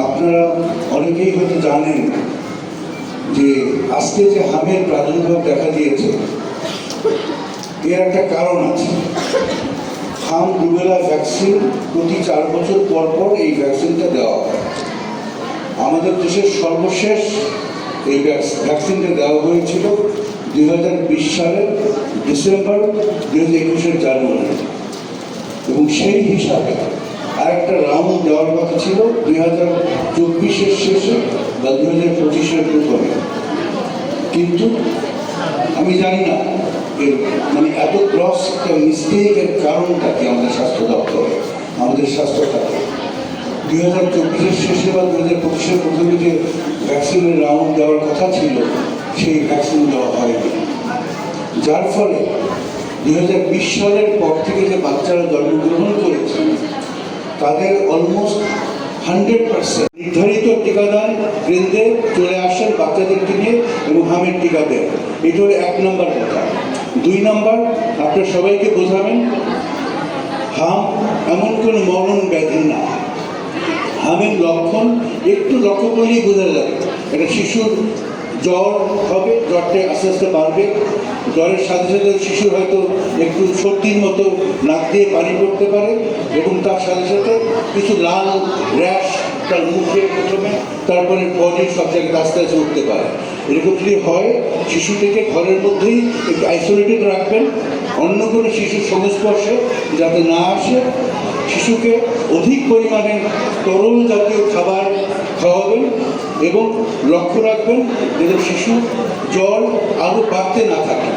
আপনারা অনেকেই হয়তো জানেন যে আজকে যে হামের প্রাদুর্ভাব দেখা দিয়েছে এর একটা কারণ আছে। হাম রুবেলা ভ্যাকসিন প্রতি 4 বছর পর পর এই ভ্যাকসিনটা দেওয়া হয়। আমাদের দেশের সর্বশেষ এই ভ্যাকসিনটা দেওয়া হয়েছিল 2020 সালের ডিসেম্বর, 2021 জানুয়ারি, এবং সেই হিসাবে আরেকটা রাউন্ড দেওয়ার কথা ছিল 2024 শেষে বা 2025 প্রথমে। কিন্তু আমি জানি না এর মানে এত ক্রস একটা মিস্টেকের কারণটা কি আমাদের স্বাস্থ্য দপ্তরে, আমাদের স্বাস্থ্য খাতে 2024 শেষে বা 2025 প্রথমে যে ভ্যাকসিনের রাউন্ড দেওয়ার কথা ছিল সেই ভ্যাকসিন দেওয়া হয়নি, যার ফলে 2020 সালের পর থেকে যে বাচ্চারা জন্মগ্রহণ করেছে তাদের অলমোস্ট 100% নির্ধারিত টিকাদান কেন্দ্রে চলে আসেন বাচ্চাদেরকে নিয়ে এবং হামের টিকা দেন। এটা হলো 1 নম্বর কথা। 2 নম্বর, আপনারা সবাইকে বোঝাবেন হাম এমন কোনো মরণ ব্যাধি না। হামের লক্ষণ একটু লক্ষ্য করলেই বোঝা যাবে। একটা শিশুর জ্বর হবে, জ্বরটা আস্তে আস্তে বাড়বে, জ্বরের সাথে সাথে শিশুর হয়তো একটু সর্দির মতো নাক দিয়ে পানি পড়তে পারে এবং তার সাথে সাথে কিছু লাল র্যাশ তার মুখে প্রথমে, তারপরে বডি সব জায়গায় আস্তে আস্তে উঠতে পারে। এরকম যদি হয় শিশুটিকে ঘরের মধ্যেই একটু আইসোলেটেড রাখবেন, অন্য কোনো শিশুর সংস্পর্শে যাতে না আসে। শিশুকে অধিক পরিমাণে তরল জাতীয় খাবার খাওয়াবেন এবং লক্ষ্য রাখবেন যাতে শিশু জ্বর আরও বাড়তে না থাকে,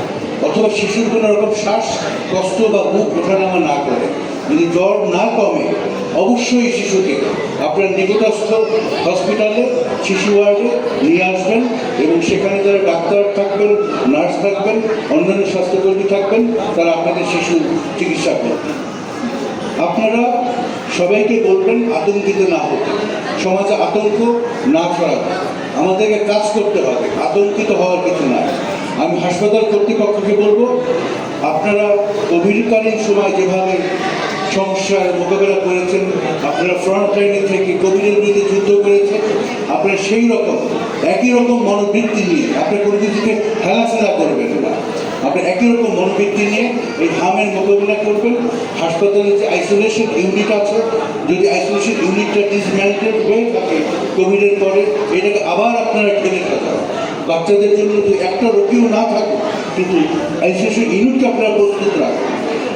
অথবা শিশুর কোনো রকম শ্বাস কষ্ট বা বুক ওঠানামা না করে। যদি জ্বর না কমে অবশ্যই শিশুকে আপনার নিকটস্থ হসপিটালে শিশু ওয়ার্ডে নিয়ে আসবেন এবং সেখানে যারা ডাক্তার থাকবেন, নার্স থাকবেন, অন্যান্য স্বাস্থ্যকর্মী থাকবেন, তারা আপনাদের শিশু চিকিৎসা করবেন। আপনারা সবাইকে বলবেন আতঙ্কিত না হতে, সমাজে আতঙ্ক না ছড়াতে। আমাদেরকে কাজ করতে হবে, আতঙ্কিত হওয়ার কিছু নাই। আমি হাসপাতাল কর্তৃপক্ষকে বলবো, আপনারা কোভিডকালীন সময় যেভাবে সমস্যার মোকাবেলা করেছেন, আপনারা ফ্রন্ট লাইনে থেকে কোভিডের বিরুদ্ধে যুদ্ধ করেছেন, আপনারা সেই রকম একই রকম মনোবৃত্তি নিয়ে আপনি কোনো কিছুকে হেলাফেলা করবেন না। আপনি একই রকম মনোবৃত্তি নিয়ে এই হামের মোকাবিলা করবেন। হাসপাতালে যে আইসোলেশন ইউনিট আছে, যদি আইসোলেশন ইউনিটটা ডিসম্যান্টেড হয়ে থাকে কোভিডের পরে, এটাকে আবার আপনারা ঠেলে ফেলান। বাচ্চাদের জন্য যদি একটা রোগীও না থাকে কিন্তু আইসোলেশন ইউনিটটা আপনারা প্রস্তুত রাখবেন।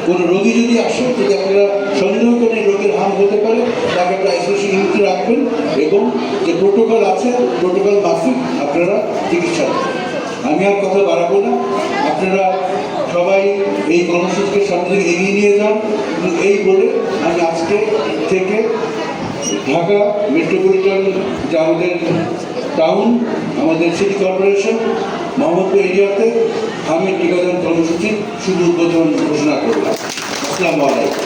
কোনো রোগী যদি আসে, যদি আপনারা সন্দেহ করেন রোগীর হাম হতে পারে, তাকে আপনারা আইসোলেশন ইউনিটে রাখবেন এবং যে প্রোটোকল আছে প্রোটোকল মাফিক আপনারা চিকিৎসা করবেন। আমি আর কথা বাড়াবো না, আপনারা সবাই এই কর্মসূচিকে সামনে থেকে এগিয়ে নিয়ে যান। এই বলে আমি আজকে থেকে ঢাকা মেট্রোপলিটন যে আমাদের টাউন, আমাদের সিটি কর্পোরেশন মোহাম্মদপুর এরিয়াতে হামের টিকাদান কর্মসূচির শুভ উদ্বোধন ঘোষণা করলাম। আসসালামু আলাইকুম।